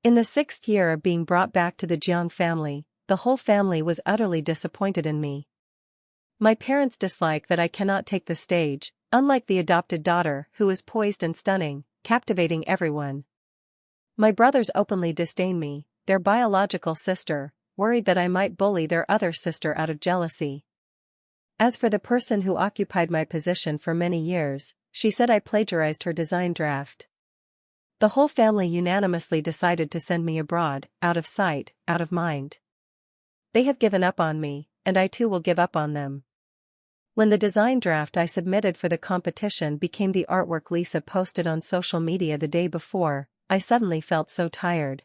In the 6th year of being brought back to the Jiang family, the whole family was utterly disappointed in me. My parents dislike that I cannot take the stage, unlike the adopted daughter who is poised and stunning, captivating everyone. My brothers openly disdain me, their biological sister, worried that I might bully their other sister out of jealousy. As for the person who occupied my position for many years, she said I plagiarized her design draft. The whole family unanimously decided to send me abroad, out of sight, out of mind. They have given up on me, and I too will give up on them. When the design draft I submitted for the competition became the artwork Lisa posted on social media the day before, I suddenly felt so tired.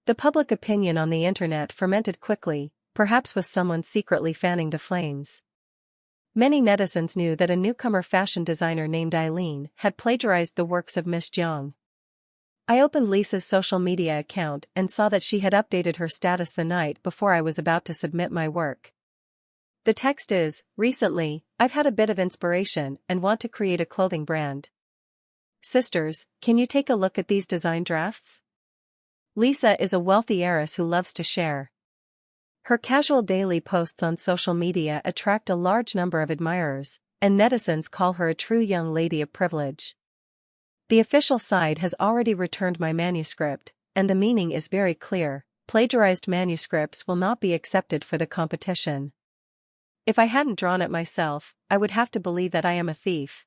The public opinion on the internet fermented quickly, perhaps with someone secretly fanning the flames. Many netizens knew that a newcomer fashion designer named Eileen had plagiarized the works of Miss Jiang. I opened Lisa's social media account and saw that she had updated her status the night before I was about to submit my work. The text is, "Recently, I've had a bit of inspiration and want to create a clothing brand. Sisters, can you take a look at these design drafts?" Lisa is a wealthy heiress who loves to share. Her casual daily posts on social media attract a large number of admirers, and netizens call her a true young lady of privilege. The official side has already returned my manuscript, and the meaning is very clear: plagiarized manuscripts will not be accepted for the competition. If I hadn't drawn it myself, I would have to believe that I am a thief.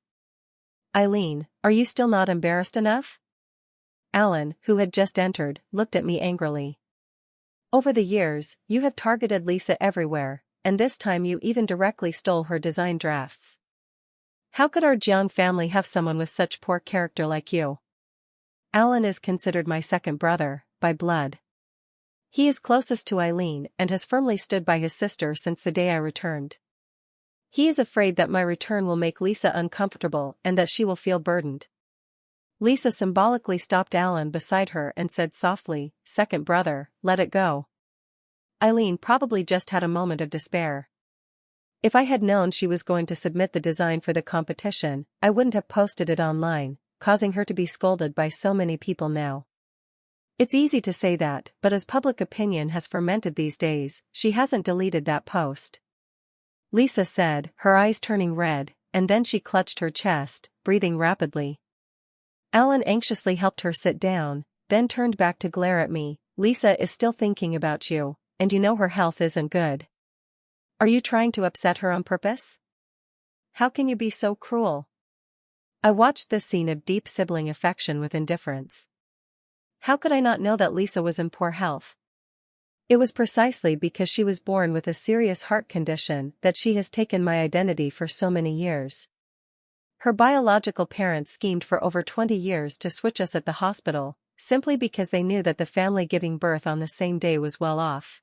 Eileen, are you still not embarrassed enough? Alan, who had just entered, looked at me angrily. Over the years, you have targeted Lisa everywhere, and this time you even directly stole her design drafts. How could our Jiang family have someone with such poor character like you? Alan is considered my second brother, by blood. He is closest to Eileen and has firmly stood by his sister since the day I returned. He is afraid that my return will make Lisa uncomfortable and that she will feel burdened. Lisa symbolically stopped Alan beside her and said softly, "Second brother, let it go." Eileen probably just had a moment of despair. If I had known she was going to submit the design for the competition, I wouldn't have posted it online, causing her to be scolded by so many people now. It's easy to say that, but as public opinion has fermented these days, she hasn't deleted that post. Lisa said, her eyes turning red, and then she clutched her chest, breathing rapidly. Alan anxiously helped her sit down, then turned back to glare at me. "Lisa is still thinking about you, and you know her health isn't good. Are you trying to upset her on purpose? How can you be so cruel?" I watched this scene of deep sibling affection with indifference. How could I not know that Lisa was in poor health? It was precisely because she was born with a serious heart condition that she has taken my identity for so many years. Her biological parents schemed for over 20 years to switch us at the hospital, simply because they knew that the family giving birth on the same day was well off.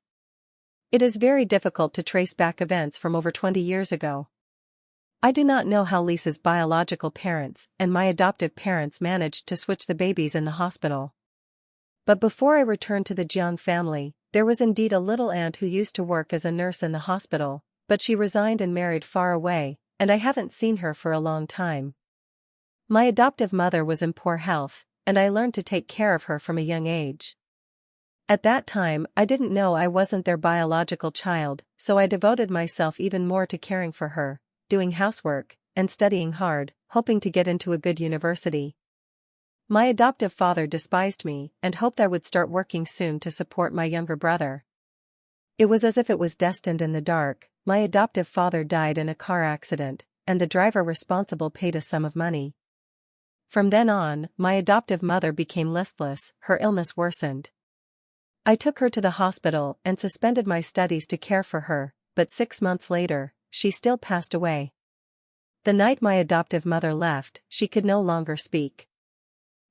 It is very difficult to trace back events from over 20 years ago. I do not know how Lisa's biological parents and my adoptive parents managed to switch the babies in the hospital. But before I returned to the Jiang family, there was indeed a little aunt who used to work as a nurse in the hospital, but she resigned and married far away, and I haven't seen her for a long time. My adoptive mother was in poor health, and I learned to take care of her from a young age. At that time, I didn't know I wasn't their biological child, so I devoted myself even more to caring for her, doing housework, and studying hard, hoping to get into a good university. My adoptive father despised me and hoped I would start working soon to support my younger brother. It was as if it was destined in the dark. My adoptive father died in a car accident, and the driver responsible paid a sum of money. From then on, my adoptive mother became listless, her illness worsened. I took her to the hospital and suspended my studies to care for her, but 6 months later, she still passed away. The night my adoptive mother left, she could no longer speak.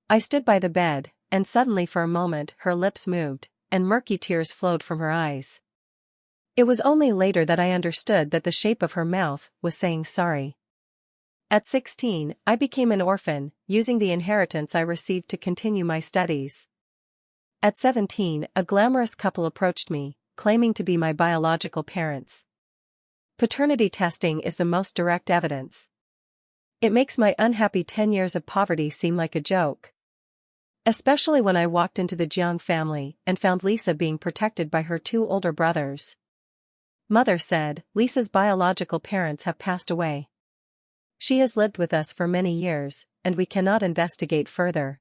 I stood by the bed, and suddenly for a moment her lips moved, and murky tears flowed from her eyes. It was only later that I understood that the shape of her mouth was saying sorry. At 16, I became an orphan, using the inheritance I received to continue my studies. At 17, a glamorous couple approached me, claiming to be my biological parents. Paternity testing is the most direct evidence. It makes my unhappy 10 years of poverty seem like a joke. Especially when I walked into the Jiang family and found Lisa being protected by her two older brothers. Mother said, Lisa's biological parents have passed away. She has lived with us for many years, and we cannot investigate further.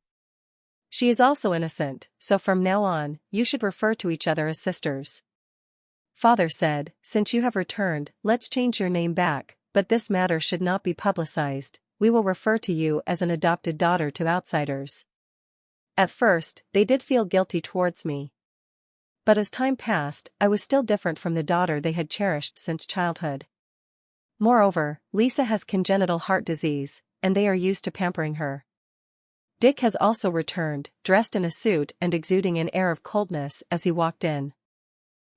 She is also innocent, so from now on, you should refer to each other as sisters. Father said, since you have returned, let's change your name back, but this matter should not be publicized. We will refer to you as an adopted daughter to outsiders. At first, they did feel guilty towards me. But as time passed, I was still different from the daughter they had cherished since childhood. Moreover, Lisa has congenital heart disease, and they are used to pampering her. Dick has also returned, dressed in a suit and exuding an air of coldness as he walked in.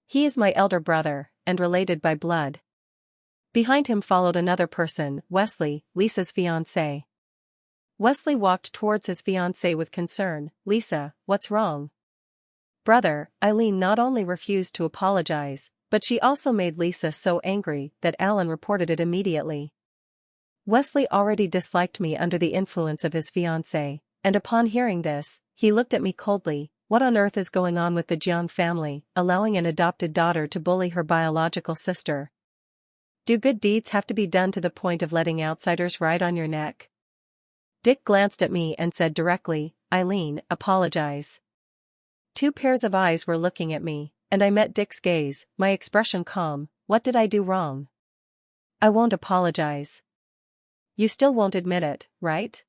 He is my elder brother, and related by blood. Behind him followed another person, Wesley, Lisa's fiancé. Wesley walked towards his fiancée with concern. Lisa, what's wrong? Brother, Eileen not only refused to apologize, but she also made Lisa so angry that Alan reported it immediately. Wesley already disliked me under the influence of his fiancée, and upon hearing this, he looked at me coldly. What on earth is going on with the Jiang family, allowing an adopted daughter to bully her biological sister? Do good deeds have to be done to the point of letting outsiders ride on your neck? Dick glanced at me and said directly, Eileen, apologize. Two pairs of eyes were looking at me, and I met Dick's gaze, my expression calm. What did I do wrong? I won't apologize. You still won't admit it, right?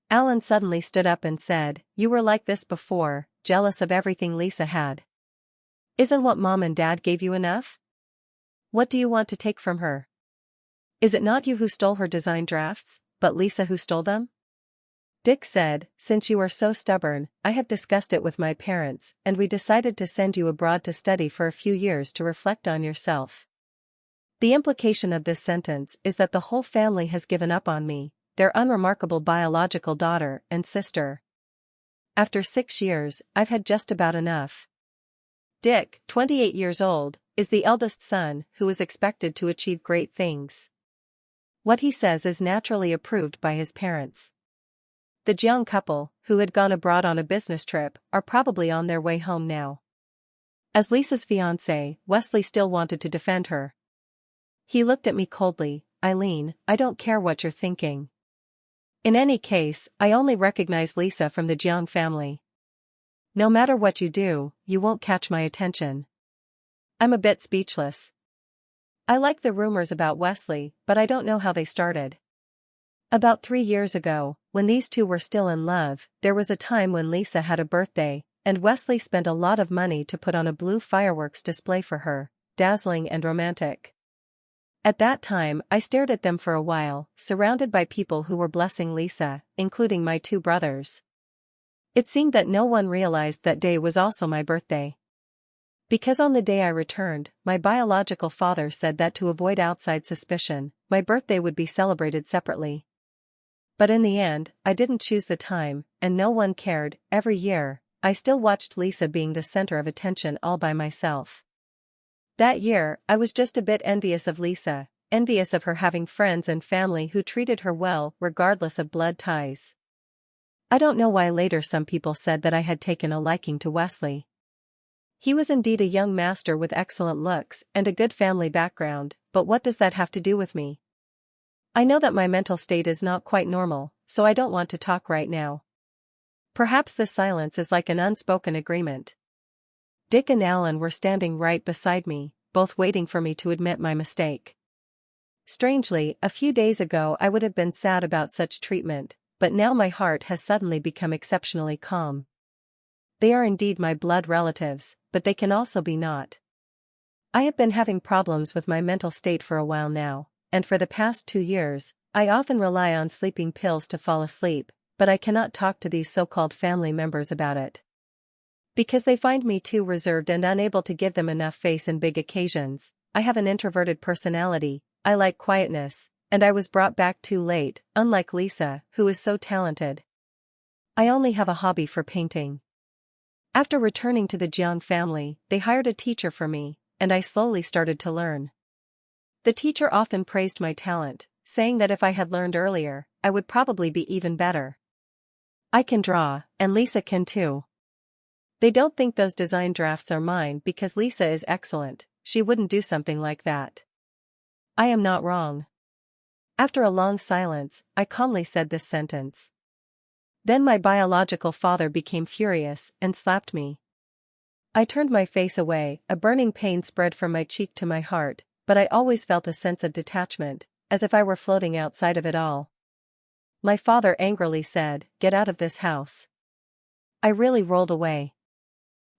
Alan suddenly stood up and said, you were like this before, jealous of everything Lisa had. Isn't what Mom and Dad gave you enough? What do you want to take from her? Is it not you who stole her design drafts, but Lisa who stole them? Dick said, since you are so stubborn, I have discussed it with my parents, and we decided to send you abroad to study for a few years to reflect on yourself. The implication of this sentence is that the whole family has given up on me, their unremarkable biological daughter and sister. After 6 years, I've had just about enough. Dick, 28 years old, is the eldest son who is expected to achieve great things. What he says is naturally approved by his parents. The Jiang couple, who had gone abroad on a business trip, are probably on their way home now. As Lisa's fiancé, Wesley still wanted to defend her. He looked at me coldly. Eileen, I don't care what you're thinking. In any case, I only recognize Lisa from the Jiang family. No matter what you do, you won't catch my attention. I'm a bit speechless. I like the rumors about Wesley, but I don't know how they started. About 3 years ago, when these two were still in love, there was a time when Lisa had a birthday, and Wesley spent a lot of money to put on a blue fireworks display for her, dazzling and romantic. At that time, I stared at them for a while, surrounded by people who were blessing Lisa, including my 2 brothers. It seemed that no one realized that day was also my birthday. Because on the day I returned, my biological father said that to avoid outside suspicion, my birthday would be celebrated separately. But in the end, I didn't choose the time, and no one cared. Every year, I still watched Lisa being the center of attention all by myself. That year, I was just a bit envious of Lisa, envious of her having friends and family who treated her well regardless of blood ties. I don't know why later some people said that I had taken a liking to Wesley. He was indeed a young master with excellent looks and a good family background, but what does that have to do with me? I know that my mental state is not quite normal, so I don't want to talk right now. Perhaps this silence is like an unspoken agreement. Dick and Alan were standing right beside me, both waiting for me to admit my mistake. Strangely, a few days ago I would have been sad about such treatment, but now my heart has suddenly become exceptionally calm. They are indeed my blood relatives, but they can also be not. I have been having problems with my mental state for a while now, and for the past 2 years, I often rely on sleeping pills to fall asleep, but I cannot talk to these so-called family members about it. Because they find me too reserved and unable to give them enough face in big occasions. I have an introverted personality, I like quietness, and I was brought back too late, unlike Lisa, who is so talented. I only have a hobby for painting. After returning to the Jiang family, they hired a teacher for me, and I slowly started to learn. The teacher often praised my talent, saying that if I had learned earlier, I would probably be even better. I can draw, and Lisa can too. They don't think those design drafts are mine because Lisa is excellent, she wouldn't do something like that. I am not wrong. After a long silence, I calmly said this sentence. Then my biological father became furious and slapped me. I turned my face away, a burning pain spread from my cheek to my heart, but I always felt a sense of detachment, as if I were floating outside of it all. My father angrily said, "Get out of this house." I really rolled away.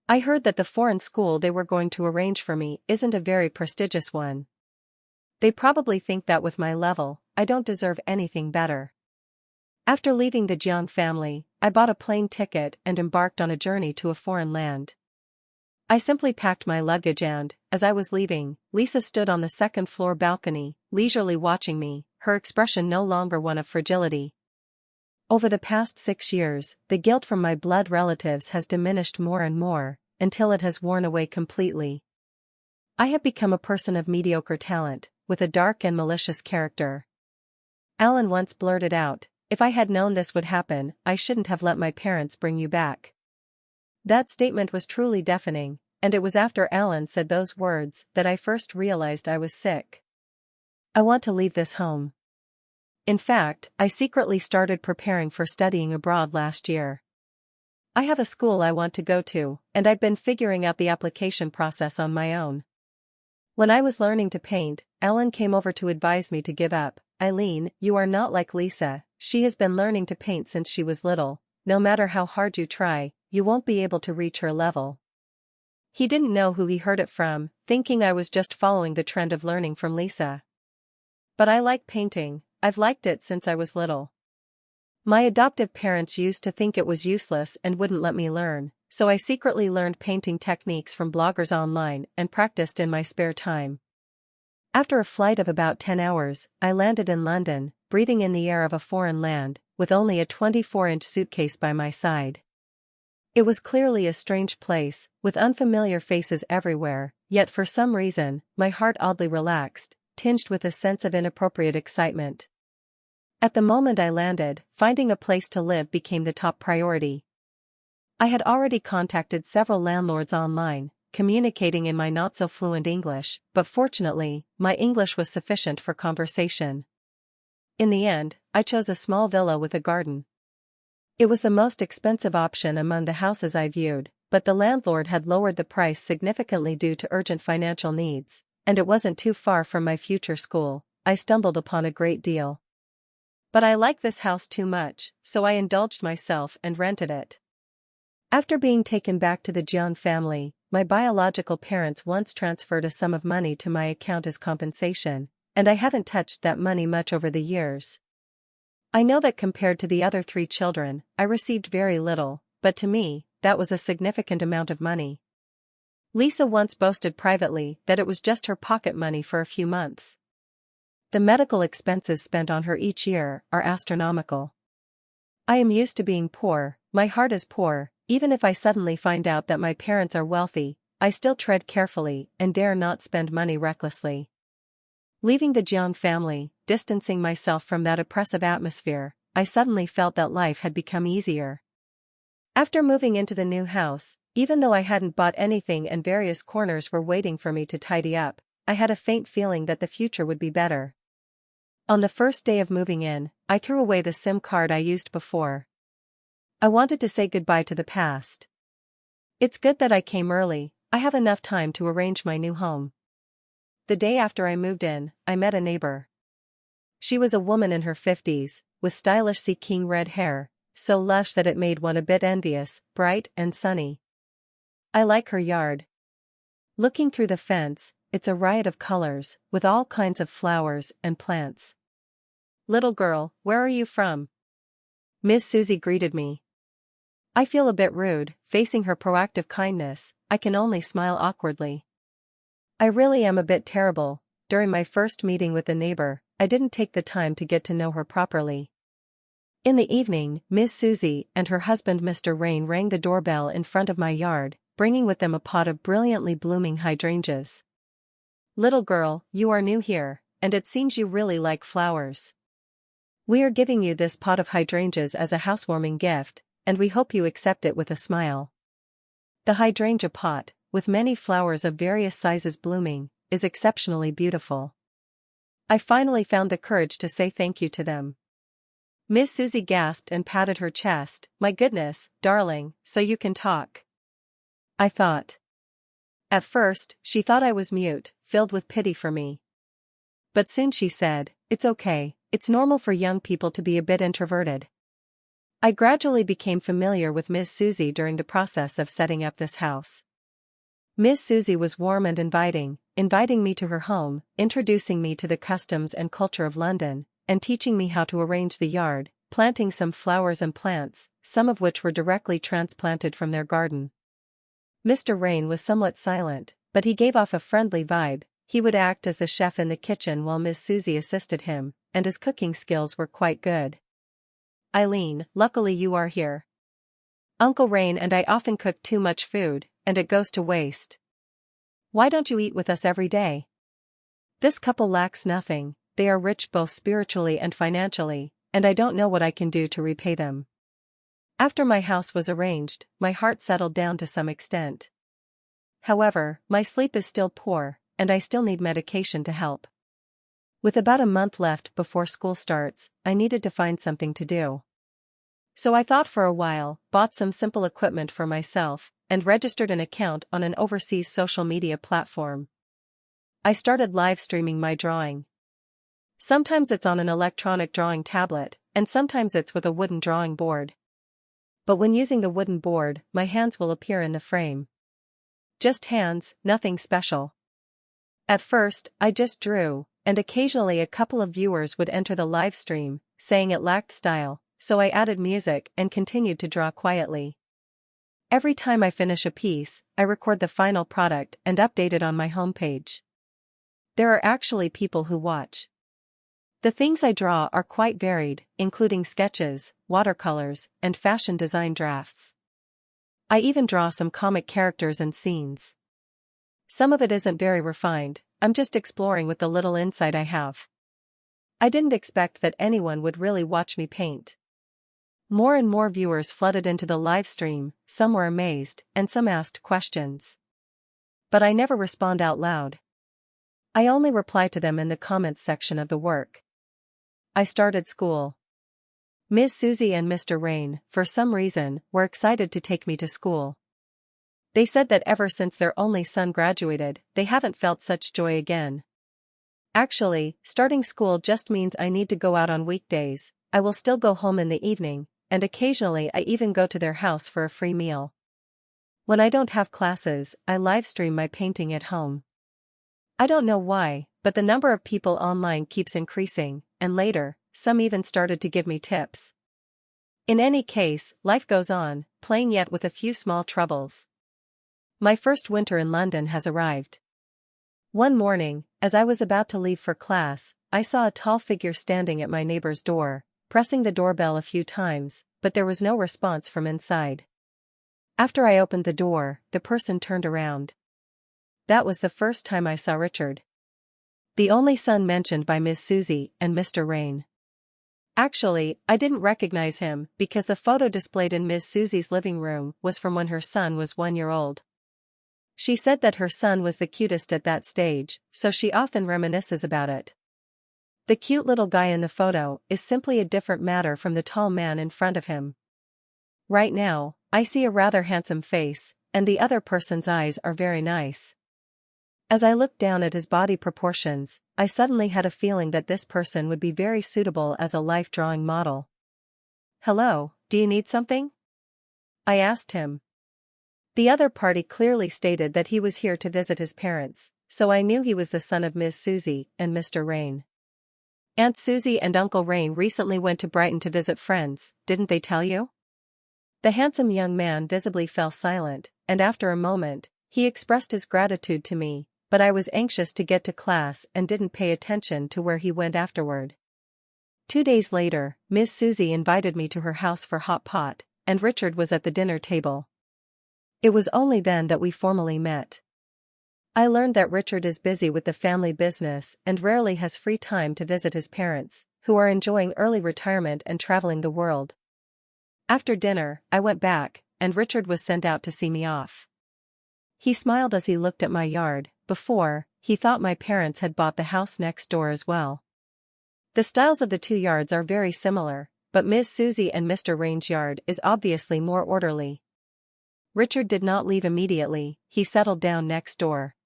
I heard that the foreign school they were going to arrange for me isn't a very prestigious one. They probably think that with my level, I don't deserve anything better. After leaving the Jiang family, I bought a plane ticket and embarked on a journey to a foreign land. I simply packed my luggage and, as I was leaving, Lisa stood on the second-floor balcony, leisurely watching me, her expression no longer one of fragility. Over the past 6 years, the guilt from my blood relatives has diminished more and more, until it has worn away completely. I have become a person of mediocre talent, with a dark and malicious character. Alan once blurted out, "If I had known this would happen, I shouldn't have let my parents bring you back." That statement was truly deafening, and it was after Alan said those words that I first realized I was sick. I want to leave this home. In fact, I secretly started preparing for studying abroad last year. I have a school I want to go to, and I've been figuring out the application process on my own. When I was learning to paint, Alan came over to advise me to give up. "Eileen, you are not like Lisa, she has been learning to paint since she was little. No matter how hard you try, you won't be able to reach her level." He didn't know who he heard it from, thinking I was just following the trend of learning from Lisa. But I like painting, I've liked it since I was little. My adoptive parents used to think it was useless and wouldn't let me learn, so I secretly learned painting techniques from bloggers online and practiced in my spare time. After a flight of about 10 hours, I landed in London, breathing in the air of a foreign land, with only a 24-inch suitcase by my side. It was clearly a strange place, with unfamiliar faces everywhere, yet for some reason, my heart oddly relaxed, tinged with a sense of inappropriate excitement. At the moment I landed, finding a place to live became the top priority. I had already contacted several landlords online, communicating in my not-so-fluent English, but fortunately, my English was sufficient for conversation. In the end, I chose a small villa with a garden. It was the most expensive option among the houses I viewed, but the landlord had lowered the price significantly due to urgent financial needs, and it wasn't too far from my future school. I stumbled upon a great deal. But I liked this house too much, so I indulged myself and rented it. After being taken back to the Jiang family, my biological parents once transferred a sum of money to my account as compensation, and I haven't touched that money much over the years. I know that compared to the other 3 children, I received very little, but to me, that was a significant amount of money. Lisa once boasted privately that it was just her pocket money for a few months. The medical expenses spent on her each year are astronomical. I am used to being poor, my heart is poor. Even if I suddenly find out that my parents are wealthy, I still tread carefully and dare not spend money recklessly. Leaving the Jiang family, distancing myself from that oppressive atmosphere, I suddenly felt that life had become easier. After moving into the new house, even though I hadn't bought anything and various corners were waiting for me to tidy up, I had a faint feeling that the future would be better. On the first day of moving in, I threw away the SIM card I used before. I wanted to say goodbye to the past. It's good that I came early, I have enough time to arrange my new home. The day after I moved in, I met a neighbor. She was a woman in her 50s, with stylish sea king red hair, so lush that it made one a bit envious, bright and sunny. I like her yard. Looking through the fence, it's a riot of colors, with all kinds of flowers and plants. "Little girl, where are you from?" Miss Susie greeted me. I feel a bit rude, facing her proactive kindness. I can only smile awkwardly. I really am a bit terrible. During my first meeting with the neighbor, I didn't take the time to get to know her properly. In the evening, Miss Susie and her husband Mr. Rain rang the doorbell in front of my yard, bringing with them a pot of brilliantly blooming hydrangeas. "Little girl, you are new here, and it seems you really like flowers." We are giving you this pot of hydrangeas as a housewarming gift, and we hope you accept it with a smile. The hydrangea pot, with many flowers of various sizes blooming, is exceptionally beautiful. I finally found the courage to say thank you to them. Miss Susie gasped and patted her chest. "My goodness, darling, so you can talk," I thought. At first, she thought I was mute, filled with pity for me. But soon she said, "It's okay, it's normal for young people to be a bit introverted." I gradually became familiar with Miss Susie during the process of setting up this house. Miss Susie was warm and inviting me to her home, introducing me to the customs and culture of London, and teaching me how to arrange the yard, planting some flowers and plants, some of which were directly transplanted from their garden. Mr. Rain was somewhat silent, but he gave off a friendly vibe. He would act as the chef in the kitchen while Miss Susie assisted him, and his cooking skills were quite good. "Eileen, luckily you are here. Uncle Rain and I often cook too much food, and it goes to waste. Why don't you eat with us every day? This couple lacks nothing, they are rich both spiritually and financially, and I don't know what I can do to repay them." After my house was arranged, my heart settled down to some extent. However, my sleep is still poor, and I still need medication to help. With about a month left before school starts, I needed to find something to do. So I thought for a while, bought some simple equipment for myself, and registered an account on an overseas social media platform. I started live streaming my drawing. Sometimes it's on an electronic drawing tablet, and sometimes it's with a wooden drawing board. But when using the wooden board, my hands will appear in the frame. Just hands, nothing special. At first, I just drew, and occasionally a couple of viewers would enter the live stream, saying it lacked style, so I added music and continued to draw quietly. Every time I finish a piece, I record the final product and update it on my homepage. There are actually people who watch. The things I draw are quite varied, including sketches, watercolors, and fashion design drafts. I even draw some comic characters and scenes. Some of it isn't very refined, I'm just exploring with the little insight I have. I didn't expect that anyone would really watch me paint. More and more viewers flooded into the live stream, some were amazed, and some asked questions. But I never respond out loud. I only reply to them in the comments section of the work. I started school. Miss Susie and Mr. Rain, for some reason, were excited to take me to school. They said that ever since their only son graduated, they haven't felt such joy again. Actually, starting school just means I need to go out on weekdays. I will still go home in the evening, and occasionally I even go to their house for a free meal. When I don't have classes, I live stream my painting at home. I don't know why, but the number of people online keeps increasing, and later, some even started to give me tips. In any case, life goes on, playing yet with a few small troubles. My first winter in London has arrived. One morning, as I was about to leave for class, I saw a tall figure standing at my neighbor's door, pressing the doorbell a few times, but there was no response from inside. After I opened the door, the person turned around. That was the first time I saw Richard. The only son mentioned by Miss Susie and Mr. Rain. Actually, I didn't recognize him because the photo displayed in Miss Susie's living room was from when her son was 1 year old. She said that her son was the cutest at that stage, so she often reminisces about it. The cute little guy in the photo is simply a different matter from the tall man in front of him. Right now, I see a rather handsome face, and the other person's eyes are very nice. As I looked down at his body proportions, I suddenly had a feeling that this person would be very suitable as a life drawing model. "Hello, do you need something?" I asked him. The other party clearly stated that he was here to visit his parents, so I knew he was the son of Miss Susie and Mr. Rain. Aunt Susie and Uncle Rain recently went to Brighton to visit friends, didn't they tell you? The handsome young man visibly fell silent, and after a moment, he expressed his gratitude to me, but I was anxious to get to class and didn't pay attention to where he went afterward. 2 days later, Miss Susie invited me to her house for hot pot, and Richard was at the dinner table. It was only then that we formally met. I learned that Richard is busy with the family business and rarely has free time to visit his parents, who are enjoying early retirement and traveling the world. After dinner, I went back, and Richard was sent out to see me off. He smiled as he looked at my yard. Before, he thought my parents had bought the house next door as well. The styles of the two yards are very similar, but Miss Susie and Mr. Rain's yard is obviously more orderly. Richard did not leave immediately, he settled down next door.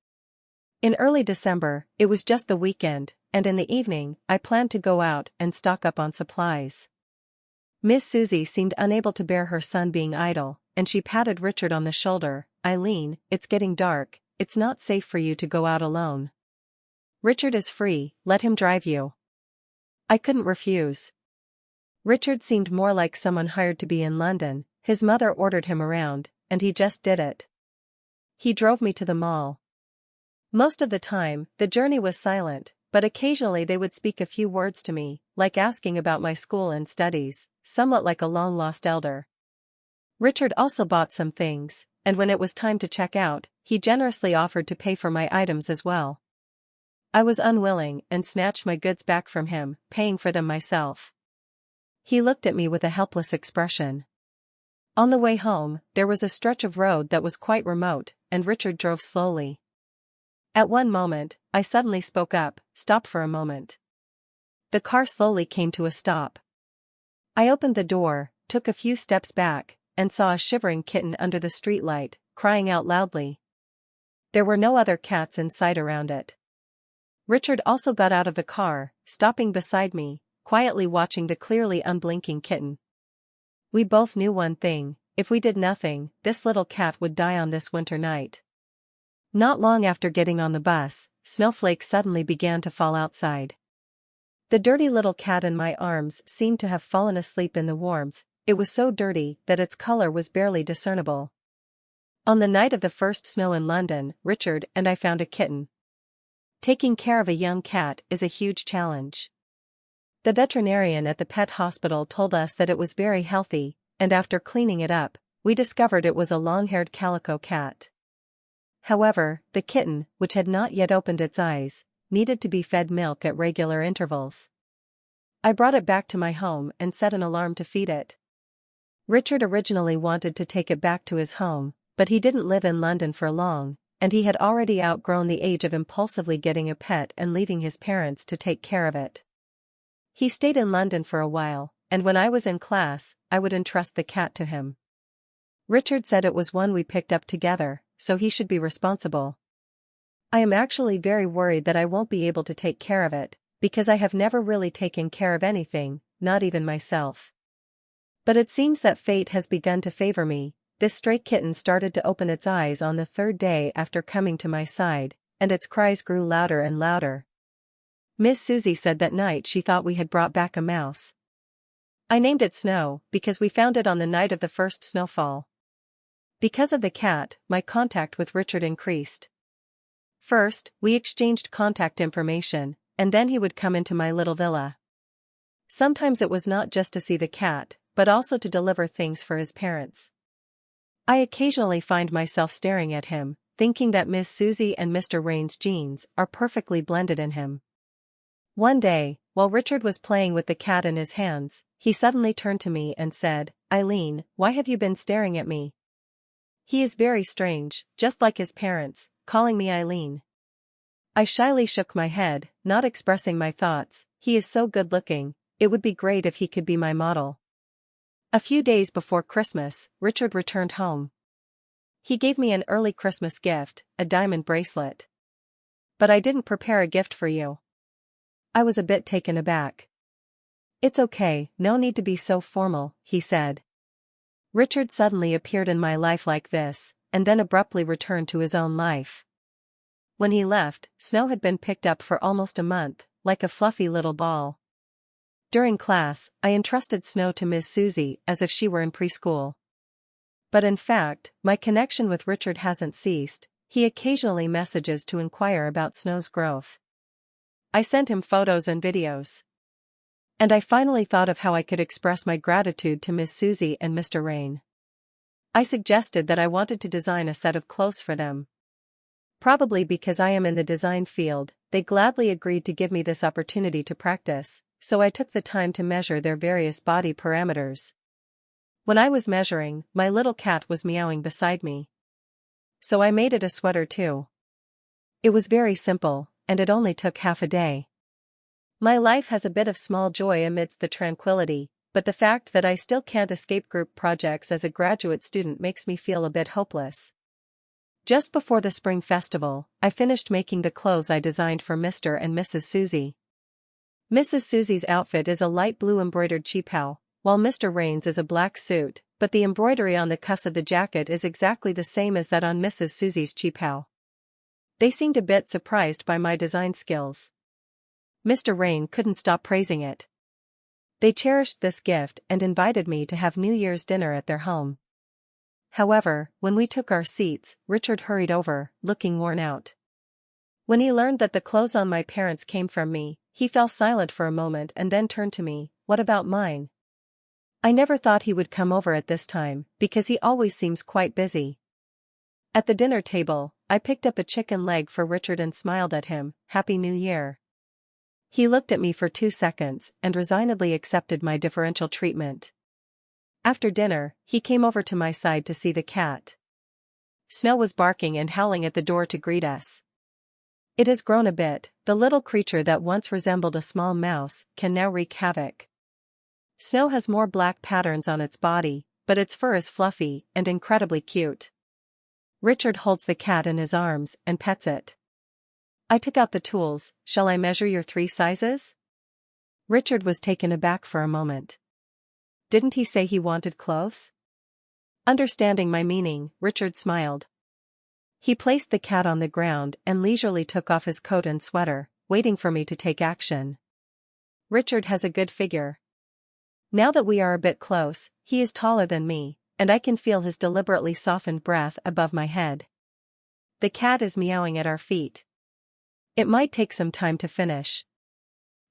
In early December, it was just the weekend, and in the evening, I planned to go out and stock up on supplies. Miss Susie seemed unable to bear her son being idle, and she patted Richard on the shoulder. "Eileen, it's getting dark, it's not safe for you to go out alone. Richard is free, let him drive you." I couldn't refuse. Richard seemed more like someone hired to be in London. His mother ordered him around, and he just did it. He drove me to the mall. Most of the time, the journey was silent, but occasionally they would speak a few words to me, like asking about my school and studies, somewhat like a long-lost elder. Richard also bought some things, and when it was time to check out, he generously offered to pay for my items as well. I was unwilling and snatched my goods back from him, paying for them myself. He looked at me with a helpless expression. On the way home, there was a stretch of road that was quite remote, and Richard drove slowly. At one moment, I suddenly spoke up, "Stop for a moment." The car slowly came to a stop. I opened the door, took a few steps back, and saw a shivering kitten under the streetlight, crying out loudly. There were no other cats in sight around it. Richard also got out of the car, stopping beside me, quietly watching the clearly unblinking kitten. We both knew one thing: if we did nothing, this little cat would die on this winter night. Not long after getting on the bus, snowflakes suddenly began to fall outside. The dirty little cat in my arms seemed to have fallen asleep in the warmth. It was so dirty that its color was barely discernible. On the night of the first snow in London, Richard and I found a kitten. Taking care of a young cat is a huge challenge. The veterinarian at the pet hospital told us that it was very healthy, and after cleaning it up, we discovered it was a long-haired calico cat. However, the kitten, which had not yet opened its eyes, needed to be fed milk at regular intervals. I brought it back to my home and set an alarm to feed it. Richard originally wanted to take it back to his home, but he didn't live in London for long, and he had already outgrown the age of impulsively getting a pet and leaving his parents to take care of it. He stayed in London for a while, and when I was in class, I would entrust the cat to him. Richard said it was one we picked up together, so he should be responsible. I am actually very worried that I won't be able to take care of it, because I have never really taken care of anything, not even myself. But it seems that fate has begun to favor me. This stray kitten started to open its eyes on the third day after coming to my side, and its cries grew louder and louder. Miss Susie said that night she thought we had brought back a mouse. I named it Snow, because we found it on the night of the first snowfall. Because of the cat, my contact with Richard increased. First, we exchanged contact information, and then he would come into my little villa. Sometimes it was not just to see the cat, but also to deliver things for his parents. I occasionally find myself staring at him, thinking that Miss Susie and Mr. Rain's genes are perfectly blended in him. One day, while Richard was playing with the cat in his hands, he suddenly turned to me and said, "Eileen, why have you been staring at me?" He is very strange, just like his parents, calling me Eileen. I shyly shook my head, not expressing my thoughts. He is so good-looking, it would be great if he could be my model. A few days before Christmas, Richard returned home. He gave me an early Christmas gift, a diamond bracelet. "But I didn't prepare a gift for you." I was a bit taken aback. "It's okay, no need to be so formal," he said. Richard suddenly appeared in my life like this, and then abruptly returned to his own life. When he left, Snow had been picked up for almost a month, like a fluffy little ball. During class, I entrusted Snow to Miss Susie as if she were in preschool. But in fact, my connection with Richard hasn't ceased. He occasionally messages to inquire about Snow's growth. I sent him photos and videos. And I finally thought of how I could express my gratitude to Miss Susie and Mr. Rain. I suggested that I wanted to design a set of clothes for them. Probably because I am in the design field, they gladly agreed to give me this opportunity to practice, so I took the time to measure their various body parameters. When I was measuring, my little cat was meowing beside me. So I made it a sweater too. It was very simple, and it only took half a day. My life has a bit of small joy amidst the tranquility, but the fact that I still can't escape group projects as a graduate student makes me feel a bit hopeless. Just before the spring festival, I finished making the clothes I designed for Mr. and Mrs. Susie. Mrs. Susie's outfit is a light blue embroidered cheapao, while Mr. Rain's is a black suit, but the embroidery on the cuffs of the jacket is exactly the same as that on Mrs. Susie's cheapao. They seemed a bit surprised by my design skills. Mr. Rain couldn't stop praising it. They cherished this gift and invited me to have New Year's dinner at their home. However, when we took our seats, Richard hurried over, looking worn out. When he learned that the clothes on my parents came from me, he fell silent for a moment and then turned to me. "What about mine?" I never thought he would come over at this time, because he always seems quite busy. At the dinner table, I picked up a chicken leg for Richard and smiled at him. "Happy New Year." He looked at me for 2 seconds and resignedly accepted my differential treatment. After dinner, he came over to my side to see the cat. Snow was barking and howling at the door to greet us. It has grown a bit. The little creature that once resembled a small mouse can now wreak havoc. Snow has more black patterns on its body, but its fur is fluffy and incredibly cute. Richard holds the cat in his arms and pets it. I took out the tools. "Shall I measure your 3 sizes?" Richard was taken aback for a moment. Didn't he say he wanted clothes? Understanding my meaning, Richard smiled. He placed the cat on the ground and leisurely took off his coat and sweater, waiting for me to take action. Richard has a good figure. Now that we are a bit close, he is taller than me, and I can feel his deliberately softened breath above my head. The cat is meowing at our feet. "It might take some time to finish,"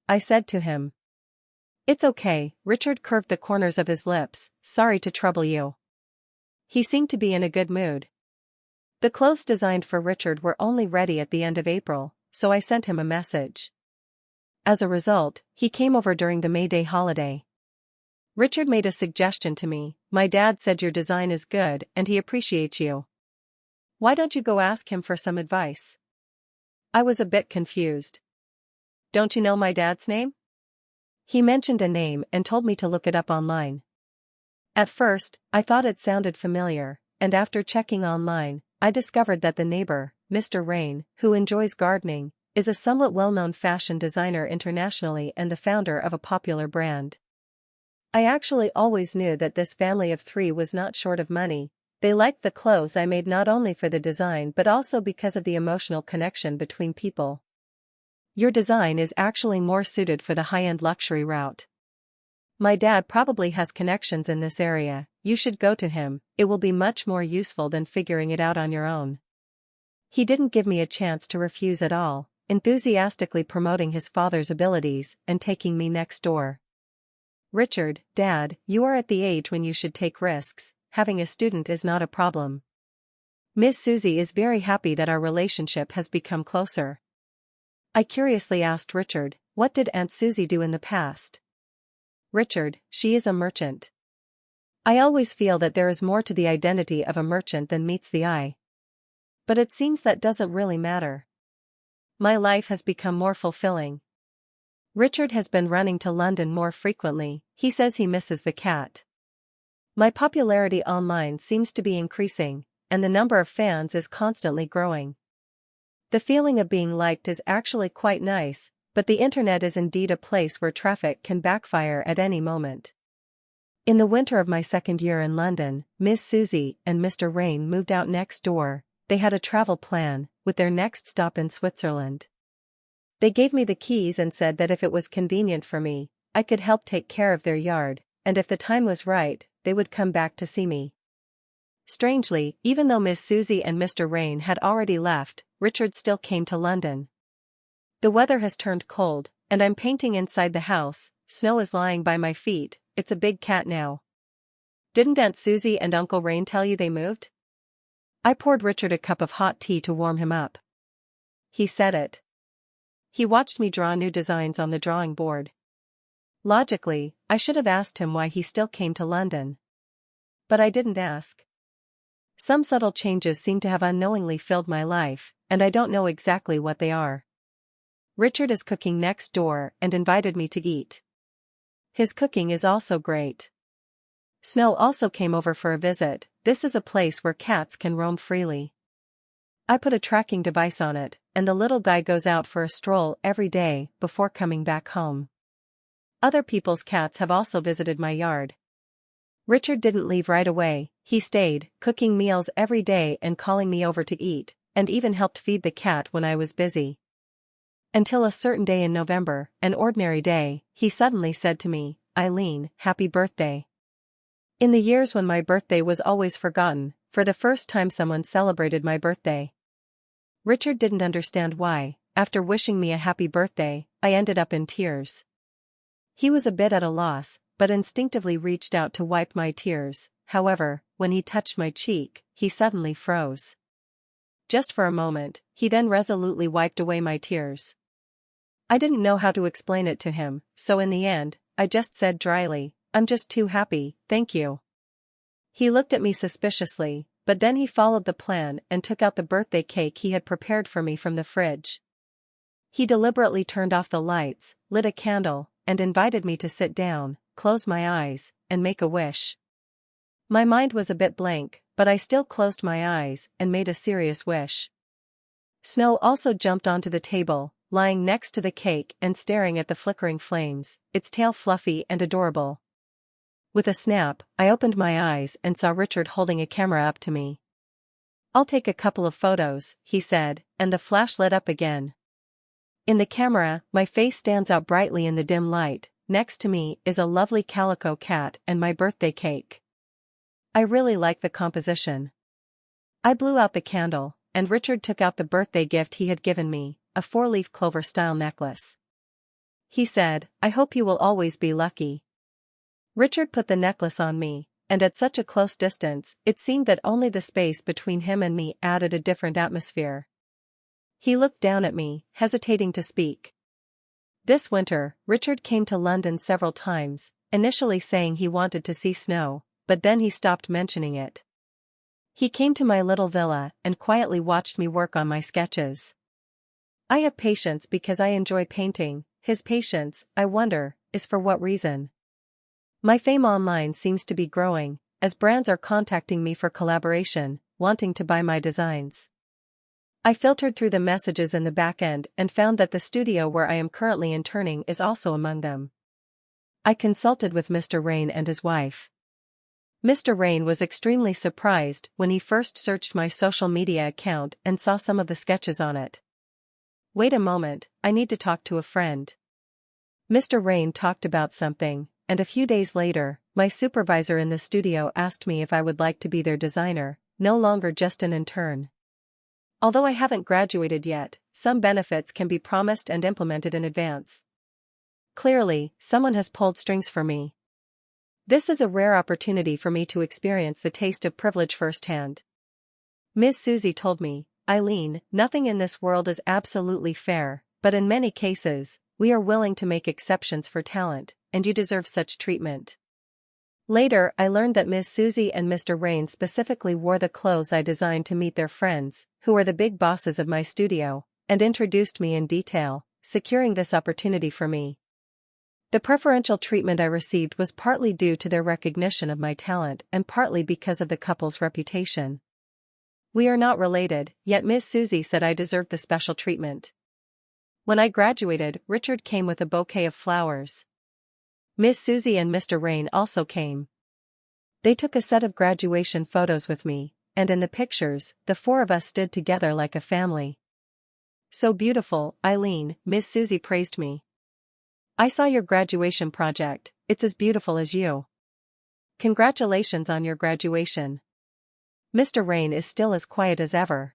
I said to him. "It's okay," Richard curved the corners of his lips. "Sorry to trouble you." He seemed to be in a good mood. The clothes designed for Richard were only ready at the end of April, so I sent him a message. As a result, he came over during the May Day holiday. Richard made a suggestion to me. "My dad said your design is good and he appreciates you. Why don't you go ask him for some advice?" I was a bit confused. "Don't you know my dad's name?" He mentioned a name and told me to look it up online. At first, I thought it sounded familiar, and after checking online, I discovered that the neighbor, Mr. Rain, who enjoys gardening, is a somewhat well-known fashion designer internationally and the founder of a popular brand. I actually always knew that this family of 3 was not short of money. They liked the clothes I made not only for the design but also because of the emotional connection between people. "Your design is actually more suited for the high-end luxury route. My dad probably has connections in this area. You should go to him. It will be much more useful than figuring it out on your own." He didn't give me a chance to refuse at all, enthusiastically promoting his father's abilities and taking me next door. "Richard, Dad, you are at the age when you should take risks. Having a student is not a problem. Miss Susie is very happy that our relationship has become closer." I curiously asked Richard, "What did Aunt Susie do in the past?" "Richard, she is a merchant." I always feel that there is more to the identity of a merchant than meets the eye. But it seems that doesn't really matter. My life has become more fulfilling. Richard has been running to London more frequently. He says he misses the cat. My popularity online seems to be increasing, and the number of fans is constantly growing. The feeling of being liked is actually quite nice, but the internet is indeed a place where traffic can backfire at any moment. In the winter of my second year in London, Miss Susie and Mr. Rain moved out next door. They had a travel plan, with their next stop in Switzerland. They gave me the keys and said that if it was convenient for me, I could help take care of their yard, and if the time was right, they would come back to see me. Strangely, even though Miss Susie and Mr. Rain had already left, Richard still came to London. The weather has turned cold, and I'm painting inside the house. Snow is lying by my feet. It's a big cat now. "Didn't Aunt Susie and Uncle Rain tell you they moved?" I poured Richard a cup of hot tea to warm him up. He said it. He watched me draw new designs on the drawing board. Logically, I should have asked him why he still came to London. But I didn't ask. Some subtle changes seem to have unknowingly filled my life, and I don't know exactly what they are. Richard is cooking next door and invited me to eat. His cooking is also great. Snow also came over for a visit. This is a place where cats can roam freely. I put a tracking device on it, and the little guy goes out for a stroll every day before coming back home. Other people's cats have also visited my yard. Richard didn't leave right away. He stayed, cooking meals every day and calling me over to eat, and even helped feed the cat when I was busy. Until a certain day in November, an ordinary day, he suddenly said to me, "Eileen, happy birthday." In the years when my birthday was always forgotten, for the first time someone celebrated my birthday. Richard didn't understand why. After wishing me a happy birthday, I ended up in tears. He was a bit at a loss, but instinctively reached out to wipe my tears. However, when he touched my cheek, he suddenly froze. Just for a moment, he then resolutely wiped away my tears. I didn't know how to explain it to him, so in the end, I just said dryly, "I'm just too happy, thank you." He looked at me suspiciously, but then he followed the plan and took out the birthday cake he had prepared for me from the fridge. He deliberately turned off the lights, lit a candle, and invited me to sit down, close my eyes, and make a wish. My mind was a bit blank, but I still closed my eyes and made a serious wish. Snow also jumped onto the table, lying next to the cake and staring at the flickering flames, its tail fluffy and adorable. With a snap, I opened my eyes and saw Richard holding a camera up to me. "I'll take a couple of photos," he said, and the flash lit up again. In the camera, my face stands out brightly in the dim light. Next to me is a lovely calico cat and my birthday cake. I really like the composition. I blew out the candle, and Richard took out the birthday gift he had given me, a 4-leaf clover-style necklace. He said, "I hope you will always be lucky." Richard put the necklace on me, and at such a close distance, it seemed that only the space between him and me added a different atmosphere. He looked down at me, hesitating to speak. This winter, Richard came to London several times, initially saying he wanted to see snow, but then he stopped mentioning it. He came to my little villa and quietly watched me work on my sketches. I have patience because I enjoy painting. His patience, I wonder, is for what reason? My fame online seems to be growing, as brands are contacting me for collaboration, wanting to buy my designs. I filtered through the messages in the back end and found that the studio where I am currently interning is also among them. I consulted with Mr. Rain and his wife. Mr. Rain was extremely surprised when he first searched my social media account and saw some of the sketches on it. "Wait a moment, I need to talk to a friend." Mr. Rain talked about something, and a few days later, my supervisor in the studio asked me if I would like to be their designer, no longer just an intern. Although I haven't graduated yet, some benefits can be promised and implemented in advance. Clearly, someone has pulled strings for me. This is a rare opportunity for me to experience the taste of privilege firsthand. Ms. Susie told me, "Eileen, nothing in this world is absolutely fair, but in many cases, we are willing to make exceptions for talent, and you deserve such treatment." Later, I learned that Ms. Susie and Mr. Rain specifically wore the clothes I designed to meet their friends, who are the big bosses of my studio, and introduced me in detail, securing this opportunity for me. The preferential treatment I received was partly due to their recognition of my talent and partly because of the couple's reputation. We are not related, yet Ms. Susie said I deserved the special treatment. When I graduated, Richard came with a bouquet of flowers. Miss Susie and Mr. Rain also came. They took a set of graduation photos with me, and in the pictures, the four of us stood together like a family. "So beautiful, Eileen," Miss Susie praised me. "I saw your graduation project, it's as beautiful as you. Congratulations on your graduation." Mr. Rain is still as quiet as ever.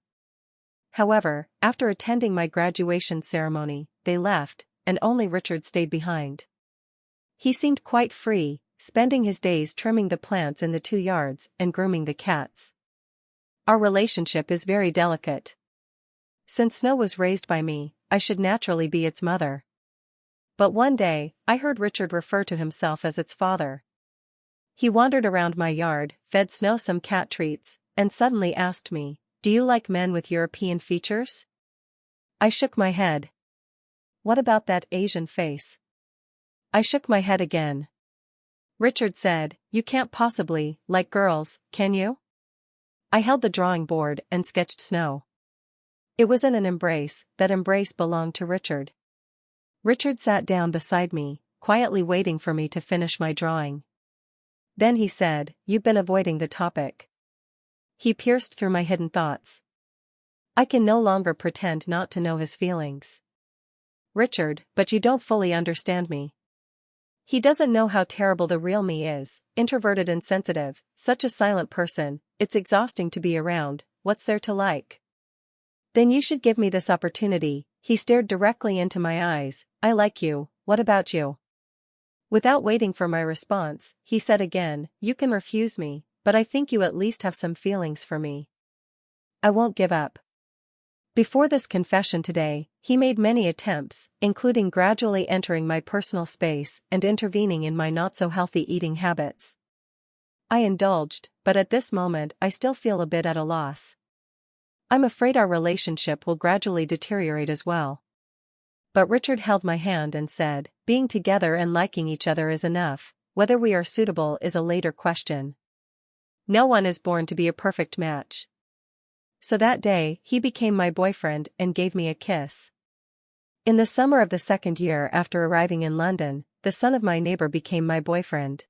However, after attending my graduation ceremony, they left, and only Richard stayed behind. He seemed quite free, spending his days trimming the plants in the 2 yards and grooming the cats. Our relationship is very delicate. Since Snow was raised by me, I should naturally be its mother. But one day, I heard Richard refer to himself as its father. He wandered around my yard, fed Snow some cat treats, and suddenly asked me, "Do you like men with European features?" I shook my head. "What about that Asian face?" I shook my head again. Richard said, "You can't possibly like girls, can you?" I held the drawing board and sketched Snow. It was in an embrace, that embrace belonged to Richard. Richard sat down beside me, quietly waiting for me to finish my drawing. Then he said, "You've been avoiding the topic." He pierced through my hidden thoughts. I can no longer pretend not to know his feelings. "Richard, but you don't fully understand me. He doesn't know how terrible the real me is, introverted and sensitive, such a silent person, it's exhausting to be around, what's there to like?" "Then you should give me this opportunity." He stared directly into my eyes. "I like you, what about you?" Without waiting for my response, he said again, "You can refuse me, but I think you at least have some feelings for me." I won't give up. Before this confession today, he made many attempts, including gradually entering my personal space and intervening in my not-so-healthy eating habits. I indulged, but at this moment I still feel a bit at a loss. I'm afraid our relationship will gradually deteriorate as well. But Richard held my hand and said, "Being together and liking each other is enough, whether we are suitable is a later question. No one is born to be a perfect match." So that day, he became my boyfriend and gave me a kiss. In the summer of the second year after arriving in London, the son of my neighbor became my boyfriend.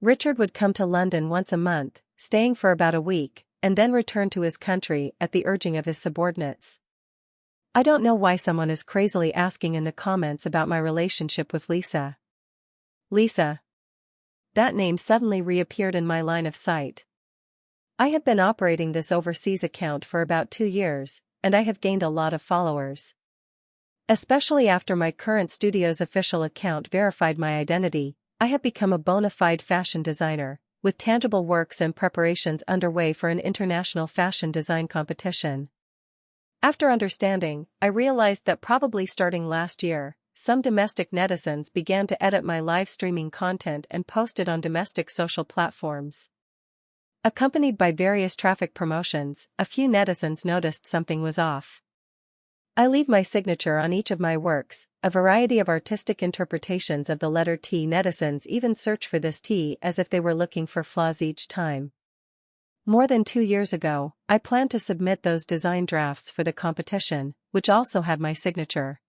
Richard would come to London once a month, staying for about a week, and then return to his country at the urging of his subordinates. I don't know why someone is crazily asking in the comments about my relationship with Lisa. Lisa. That name suddenly reappeared in my line of sight. I have been operating this overseas account for about 2 years, and I have gained a lot of followers. Especially after my current studio's official account verified my identity, I have become a bona fide fashion designer, with tangible works and preparations underway for an international fashion design competition. After understanding, I realized that probably starting last year, some domestic netizens began to edit my live streaming content and post it on domestic social platforms. Accompanied by various traffic promotions, a few netizens noticed something was off. I leave my signature on each of my works, a variety of artistic interpretations of the letter T. Netizens even search for this T as if they were looking for flaws each time. More than 2 years ago, I planned to submit those design drafts for the competition, which also had my signature.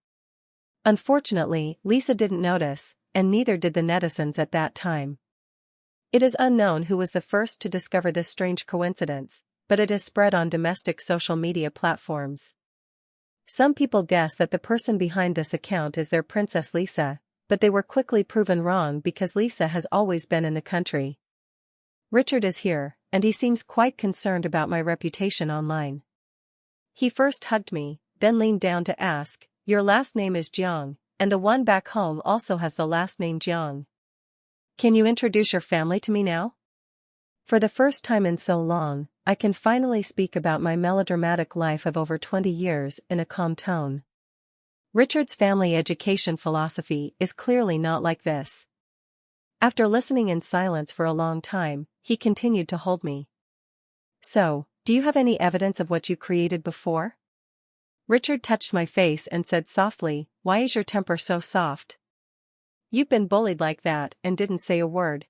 Unfortunately, Lisa didn't notice, and neither did the netizens at that time. It is unknown who was the first to discover this strange coincidence, but it is spread on domestic social media platforms. Some people guess that the person behind this account is their Princess Lisa, but they were quickly proven wrong because Lisa has always been in the country. Richard is here, and he seems quite concerned about my reputation online. He first hugged me, then leaned down to ask, "Your last name is Jiang, and the one back home also has the last name Jiang. Can you introduce your family to me now?" For the first time in so long, I can finally speak about my melodramatic life of over 20 years in a calm tone. Richard's family education philosophy is clearly not like this. After listening in silence for a long time, he continued to hold me. "So, do you have any evidence of what you created before?" Richard touched my face and said softly, "Why is your temper so soft? You've been bullied like that and didn't say a word."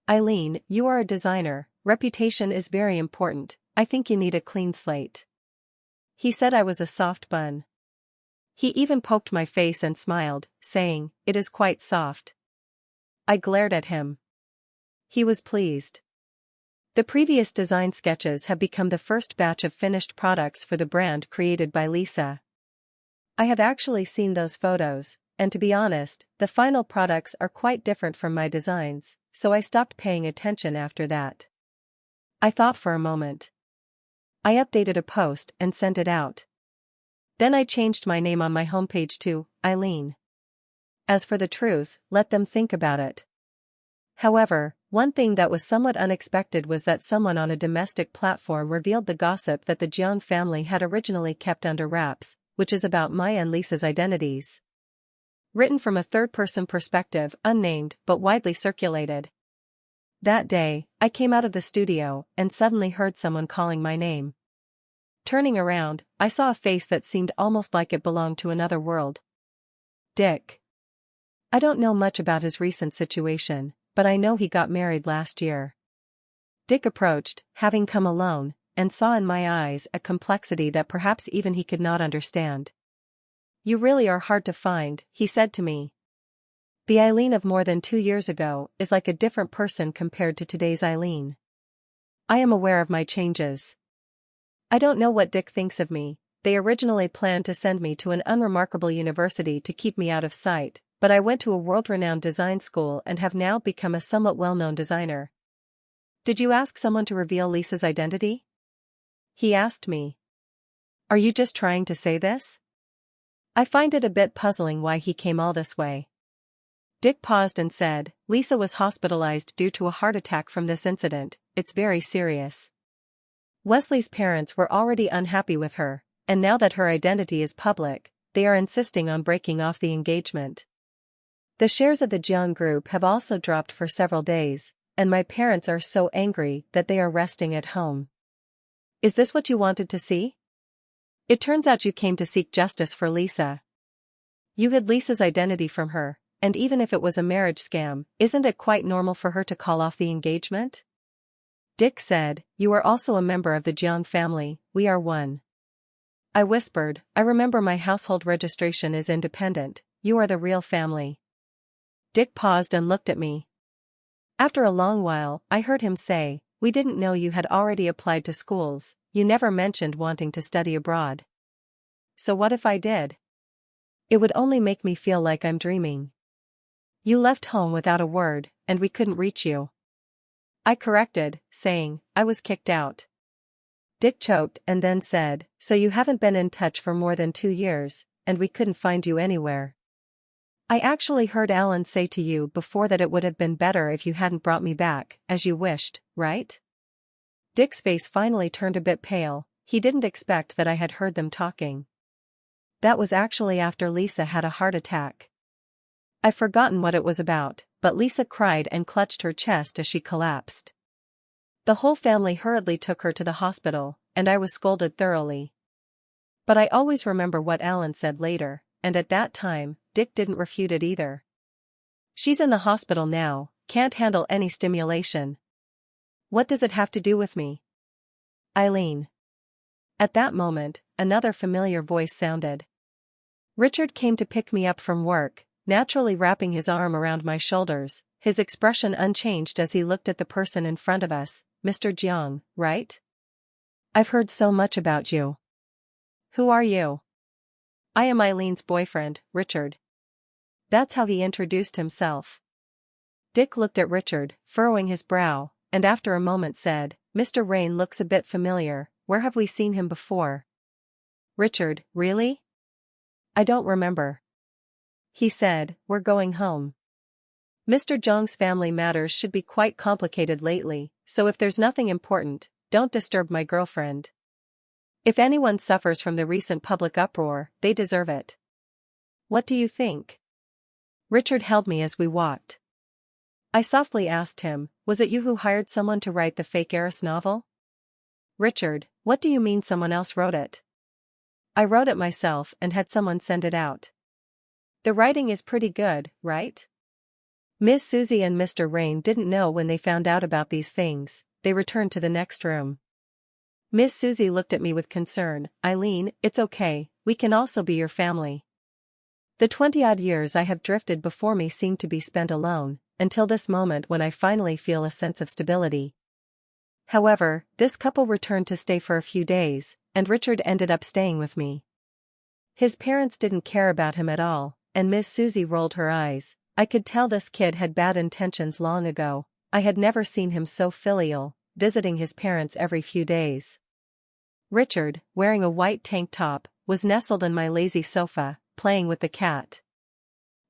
"Eileen, you are a designer, reputation is very important, I think you need a clean slate." He said I was a soft bun. He even poked my face and smiled, saying, "It is quite soft." I glared at him. He was pleased. The previous design sketches have become the first batch of finished products for the brand created by Lisa. I have actually seen those photos, and to be honest, the final products are quite different from my designs, so I stopped paying attention after that. I thought for a moment. I updated a post and sent it out. Then I changed my name on my homepage to Eileen. As for the truth, let them think about it. However, one thing that was somewhat unexpected was that someone on a domestic platform revealed the gossip that the Jiang family had originally kept under wraps, which is about my and Lisa's identities. Written from a third-person perspective, unnamed but widely circulated. That day, I came out of the studio and suddenly heard someone calling my name. Turning around, I saw a face that seemed almost like it belonged to another world. Dick. I don't know much about his recent situation, but I know he got married last year. Dick approached, having come alone, and saw in my eyes a complexity that perhaps even he could not understand. "You really are hard to find," he said to me. "The Eileen of more than 2 years ago is like a different person compared to today's Eileen. I am aware of my changes. I don't know what Dick thinks of me. They originally planned to send me to an unremarkable university to keep me out of sight, but I went to a world-renowned design school and have now become a somewhat well-known designer." "Did you ask someone to reveal Lisa's identity?" he asked me. "Are you just trying to say this?" I find it a bit puzzling why he came all this way. Dick paused and said, "Lisa was hospitalized due to a heart attack from this incident. It's very serious. Wesley's parents were already unhappy with her, and now that her identity is public, they are insisting on breaking off the engagement. The shares of the Jiang group have also dropped for several days, and my parents are so angry that they are resting at home." "Is this what you wanted to see? It turns out you came to seek justice for Lisa. You hid Lisa's identity from her, and even if it was a marriage scam, isn't it quite normal for her to call off the engagement?" Dick said, "You are also a member of the Jiang family, we are one." I whispered, "I remember my household registration is independent, you are the real family." Dick paused and looked at me. After a long while, I heard him say, "We didn't know you had already applied to schools, you never mentioned wanting to study abroad." "So what if I did? It would only make me feel like I'm dreaming." "You left home without a word, and we couldn't reach you," I corrected, saying, "I was kicked out." Dick choked and then said, "So you haven't been in touch for more than 2 years, and we couldn't find you anywhere. I actually heard Alan say to you before that it would have been better if you hadn't brought me back, as you wished, right?" Dick's face finally turned a bit pale. He didn't expect that I had heard them talking. "That was actually after Lisa had a heart attack. I've forgotten what it was about, but Lisa cried and clutched her chest as she collapsed. The whole family hurriedly took her to the hospital, and I was scolded thoroughly. But I always remember what Alan said later, and at that time, Dick didn't refute it either. She's in the hospital now, can't handle any stimulation. What does it have to do with me? Eileen." At that moment, another familiar voice sounded. Richard came to pick me up from work, naturally wrapping his arm around my shoulders, his expression unchanged as he looked at the person in front of us. "Mr. Jiang, right? I've heard so much about you." "Who are you?" "I am Eileen's boyfriend, Richard." That's how he introduced himself. Dick looked at Richard, furrowing his brow, and after a moment said, "Mr. Rain looks a bit familiar, where have we seen him before?" "Richard, really? I don't remember." He said, "We're going home. Mr. Jiang's family matters should be quite complicated lately, so if there's nothing important, don't disturb my girlfriend. If anyone suffers from the recent public uproar, they deserve it. What do you think?" Richard held me as we walked. I softly asked him, "Was it you who hired someone to write the fake heiress novel?" "Richard, what do you mean someone else wrote it?" "I wrote it myself and had someone send it out. The writing is pretty good, right?" Miss Susie and Mr. Rain didn't know when they found out about these things. They returned to the next room. Miss Susie looked at me with concern. "Eileen, it's okay, we can also be your family." The 20-odd years I have drifted before me seem to be spent alone, until this moment when I finally feel a sense of stability. However, this couple returned to stay for a few days, and Richard ended up staying with me. His parents didn't care about him at all, and Miss Susie rolled her eyes. I could tell this kid had bad intentions long ago. I had never seen him so filial, visiting his parents every few days. Richard, wearing a white tank top, was nestled in my lazy sofa, playing with the cat.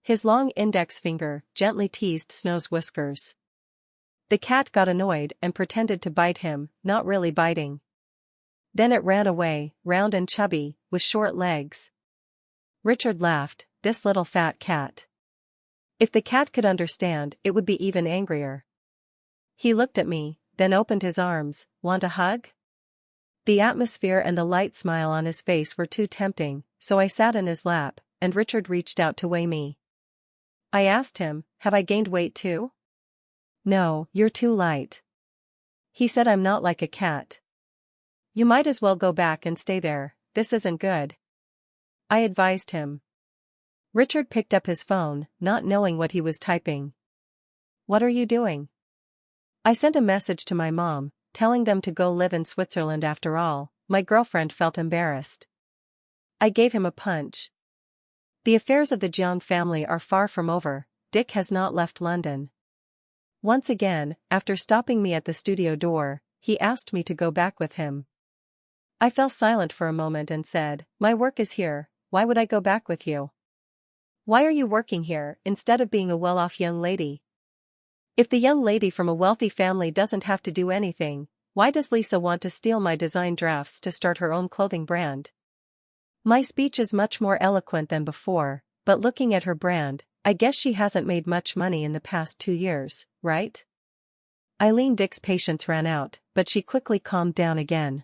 His long index finger gently teased Snow's whiskers. The cat got annoyed and pretended to bite him, not really biting. Then it ran away, round and chubby, with short legs. Richard laughed. this little fat cat. If the cat could understand, it would be even angrier. He looked at me, then opened his arms. Want a hug? The atmosphere and the light smile on his face were too tempting, so I sat in his lap, and Richard reached out to weigh me. I asked him, have I gained weight too? No, you're too light. He said I'm not like a cat. You might as well go back and stay there, this isn't good. I advised him. Richard picked up his phone, not knowing what he was typing. What are you doing? I sent a message to my mom, telling them to go live in Switzerland after all. My girlfriend felt embarrassed. I gave him a punch. The affairs of the Jiang family are far from over. Dick has not left London. Once again, after stopping me at the studio door, he asked me to go back with him. I fell silent for a moment and said, my work is here, why would I go back with you? Why are you working here, instead of being a well-off young lady? If the young lady from a wealthy family doesn't have to do anything, why does Lisa want to steal my design drafts to start her own clothing brand? My speech is much more eloquent than before, but looking at her brand, I guess she hasn't made much money in the past 2 years, right? Eileen Dick's patience ran out, but she quickly calmed down again.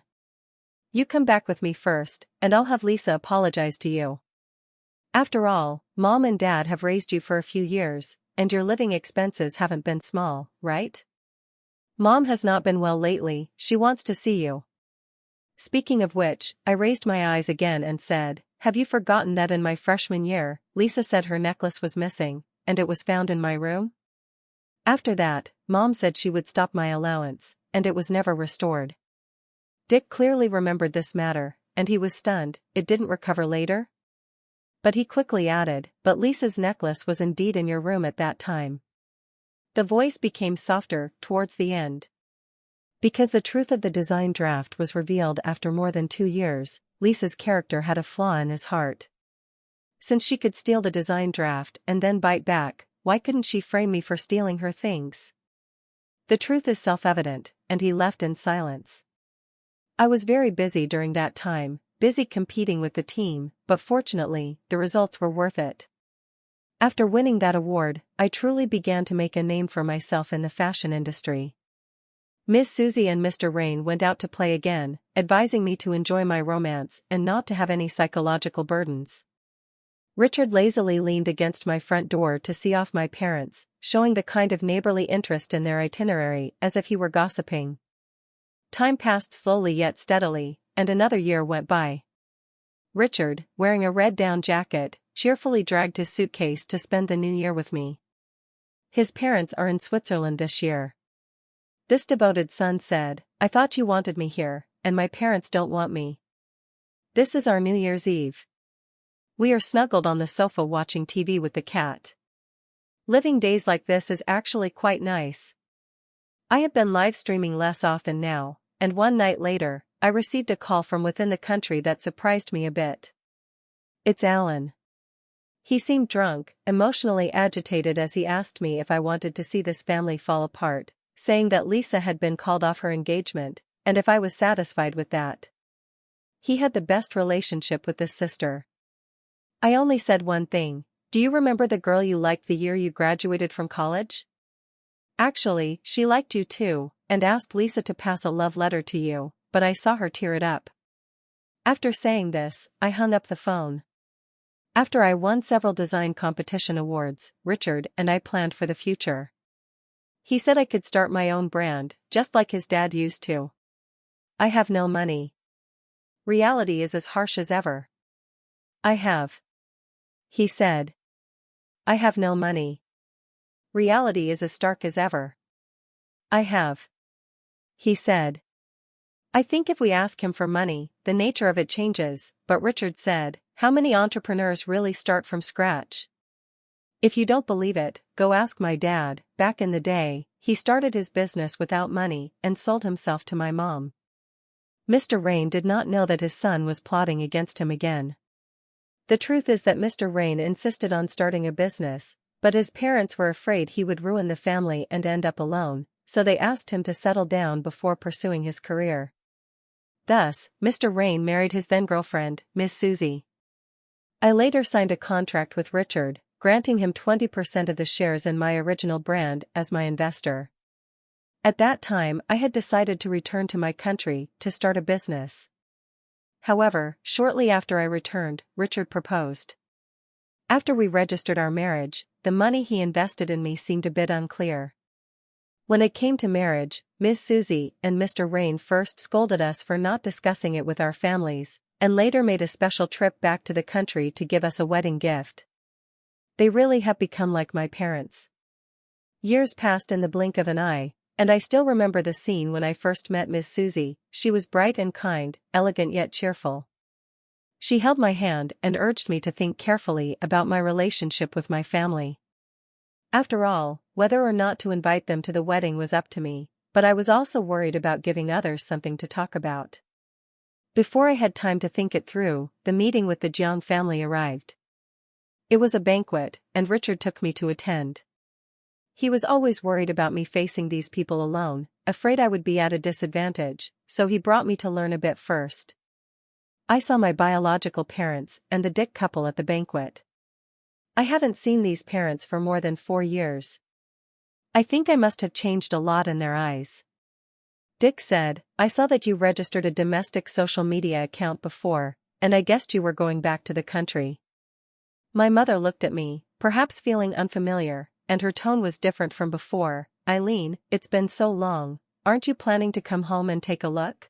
You come back with me first, and I'll have Lisa apologize to you. After all, Mom and Dad have raised you for a few years, and your living expenses haven't been small, right? Mom has not been well lately, she wants to see you. Speaking of which, I raised my eyes again and said, have you forgotten that in my freshman year, Lisa said her necklace was missing, and it was found in my room? After that, Mom said she would stop my allowance, and it was never restored. Dick clearly remembered this matter, and he was stunned. It didn't recover later? But he quickly added, but Lisa's necklace was indeed in your room at that time. The voice became softer towards the end. Because the truth of the design draft was revealed after more than 2 years, Lisa's character had a flaw in his heart. Since she could steal the design draft and then bite back, why couldn't she frame me for stealing her things? The truth is self-evident, and he left in silence. I was very busy during that time, busy competing with the team, but fortunately, the results were worth it. After winning that award, I truly began to make a name for myself in the fashion industry. Miss Susie and Mr. Rain went out to play again, advising me to enjoy my romance and not to have any psychological burdens. Richard lazily leaned against my front door to see off my parents, showing the kind of neighborly interest in their itinerary as if he were gossiping. Time passed slowly yet steadily, and another year went by. Richard, wearing a red down jacket, cheerfully dragged his suitcase to spend the new year with me. His parents are in Switzerland this year. This devoted son said, I thought you wanted me here, and my parents don't want me. This is our New Year's Eve. We are snuggled on the sofa watching TV with the cat. Living days like this is actually quite nice. I have been live streaming less often now, and one night later, I received a call from within the country that surprised me a bit. It's Alan. He seemed drunk, emotionally agitated as he asked me if I wanted to see this family fall apart, saying that Lisa had been called off her engagement, and if I was satisfied with that. He had the best relationship with this sister. I only said one thing, do you remember the girl you liked the year you graduated from college? Actually, she liked you too, and asked Lisa to pass a love letter to you, but I saw her tear it up. After saying this, I hung up the phone. After I won several design competition awards, Richard and I planned for the future. He said I could start my own brand, just like his dad used to. I have no money. Reality is as harsh as ever. He said. I have no money. Reality is as stark as ever. He said. I think if we ask him for money, the nature of it changes, but Richard said, how many entrepreneurs really start from scratch? If you don't believe it, go ask my dad. Back in the day, he started his business without money and sold himself to my mom. Mr. Rain did not know that his son was plotting against him again. The truth is that Mr. Rain insisted on starting a business, but his parents were afraid he would ruin the family and end up alone, so they asked him to settle down before pursuing his career. Thus, Mr. Rain married his then-girlfriend, Miss Susie. I later signed a contract with Richard, granting him 20% of the shares in my original brand as my investor. At that time, I had decided to return to my country to start a business. However, shortly after I returned, Richard proposed. After we registered our marriage, the money he invested in me seemed a bit unclear. When it came to marriage, Ms. Susie and Mr. Rain first scolded us for not discussing it with our families, and later made a special trip back to the country to give us a wedding gift. They really have become like my parents. Years passed in the blink of an eye, and I still remember the scene when I first met Miss Susie. She was bright and kind, elegant yet cheerful. She held my hand and urged me to think carefully about my relationship with my family. After all, whether or not to invite them to the wedding was up to me, but I was also worried about giving others something to talk about. Before I had time to think it through, the meeting with the Jiang family arrived. It was a banquet, and Richard took me to attend. He was always worried about me facing these people alone, afraid I would be at a disadvantage, so he brought me to learn a bit first. I saw my biological parents and the Dick couple at the banquet. I haven't seen these parents for more than 4 years. I think I must have changed a lot in their eyes. Dick said, "I saw that you registered a domestic social media account before, and I guessed you were going back to the country." My mother looked at me, perhaps feeling unfamiliar, and her tone was different from before. "Eileen, it's been so long, aren't you planning to come home and take a look?"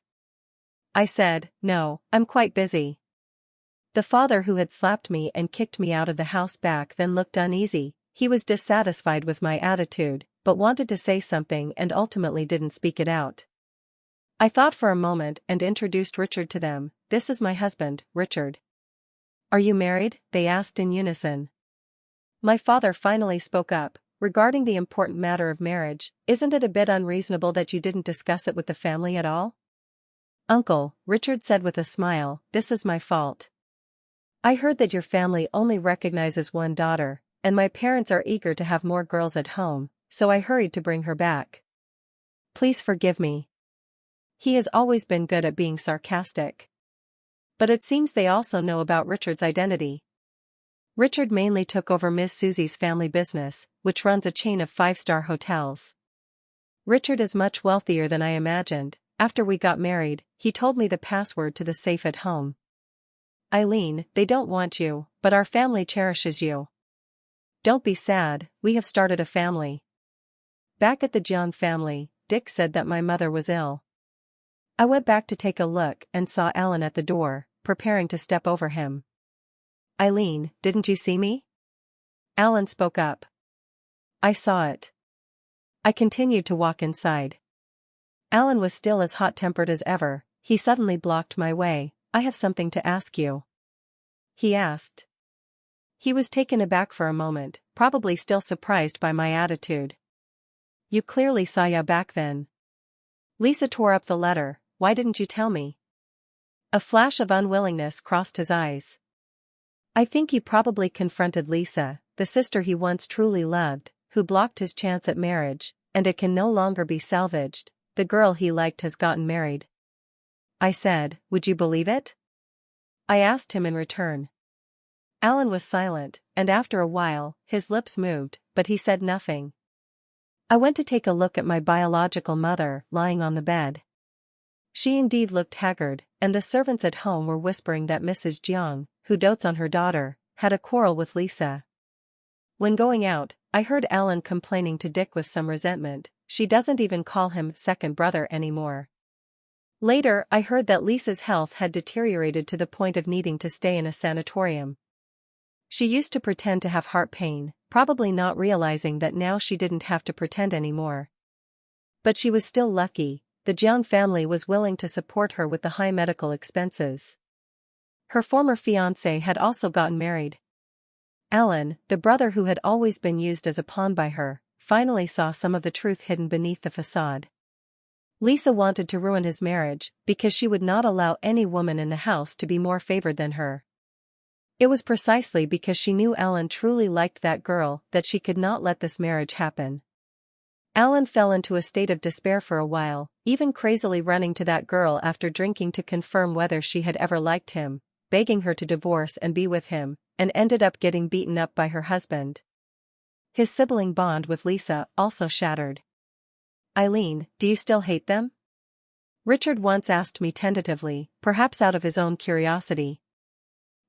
I said, "No, I'm quite busy." The father who had slapped me and kicked me out of the house back then looked uneasy. He was dissatisfied with my attitude, but wanted to say something and ultimately didn't speak it out. I thought for a moment and introduced Richard to them. "This is my husband, Richard." "Are you married?" they asked in unison. My father finally spoke up. "Regarding the important matter of marriage, isn't it a bit unreasonable that you didn't discuss it with the family at all?" "Uncle," Richard said with a smile, "this is my fault. I heard that your family only recognizes one daughter, and my parents are eager to have more girls at home, so I hurried to bring her back. Please forgive me." He has always been good at being sarcastic. But it seems they also know about Richard's identity. Richard mainly took over Miss Susie's family business, which runs a chain of 5-star hotels. Richard is much wealthier than I imagined. After we got married, he told me the password to the safe at home. "Eileen, they don't want you, but our family cherishes you. Don't be sad, we have started a family." Back at the Jiang family, Dick said that my mother was ill. I went back to take a look and saw Alan at the door, preparing to step over him. "Eileen, didn't you see me?" Alan spoke up. "I saw it." I continued to walk inside. Alan was still as hot-tempered as ever. He suddenly blocked my way. "I have something to ask you," he asked. He was taken aback for a moment, probably still surprised by my attitude. "You clearly saw Ya back then." Lisa tore up the letter. "Why didn't you tell me?" A flash of unwillingness crossed his eyes. I think he probably confronted Lisa, the sister he once truly loved, who blocked his chance at marriage, and it can no longer be salvaged. The girl he liked has gotten married. I said, "Would you believe it?" I asked him in return. Alan was silent, and after a while, his lips moved, but he said nothing. I went to take a look at my biological mother, lying on the bed. She indeed looked haggard, and the servants at home were whispering that Mrs. Jiang, who dotes on her daughter, had a quarrel with Lisa. When going out, I heard Alan complaining to Dick with some resentment. "She doesn't even call him second brother anymore." Later, I heard that Lisa's health had deteriorated to the point of needing to stay in a sanatorium. She used to pretend to have heart pain, probably not realizing that now she didn't have to pretend anymore. But she was still lucky. The Jiang family was willing to support her with the high medical expenses. Her former fiancé had also gotten married. Alan, the brother who had always been used as a pawn by her, finally saw some of the truth hidden beneath the facade. Lisa wanted to ruin his marriage, because she would not allow any woman in the house to be more favored than her. It was precisely because she knew Alan truly liked that girl that she could not let this marriage happen. Alan fell into a state of despair for a while, even crazily running to that girl after drinking to confirm whether she had ever liked him, begging her to divorce and be with him. and ended up getting beaten up by her husband. His sibling bond with Lisa also shattered. Eileen, do you still hate them? Richard once asked me tentatively, perhaps out of his own curiosity.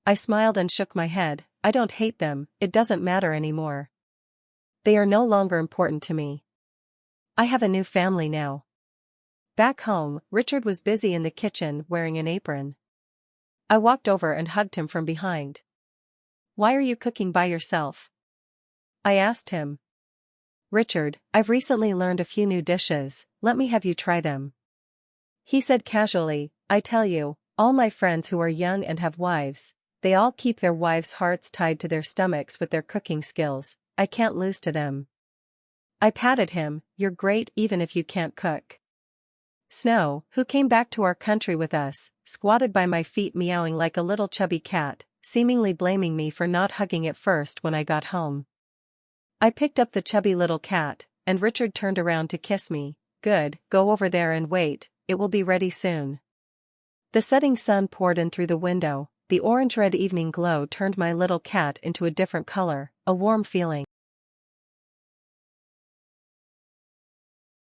I smiled and shook my head. I don't hate them, it doesn't matter anymore. They are no longer important to me. I have a new family now. Back home, Richard was busy in the kitchen wearing an apron. I walked over and hugged him from behind. Why are you cooking by yourself? I asked him. Richard, I've recently learned a few new dishes, let me have you try them. He said casually, I tell you, all my friends who are young and have wives, they all keep their wives' hearts tied to their stomachs with their cooking skills, I can't lose to them. I patted him, you're great even if you can't cook. Snow, who came back to our country with us, squatted by my feet meowing like a little chubby cat, seemingly blaming me for not hugging it first when I got home. I picked up the chubby little cat, and Richard turned around to kiss me. Good, go over there and wait, it will be ready soon. The setting sun poured in through the window, the orange-red evening glow turned my little cat into a different color, a warm feeling.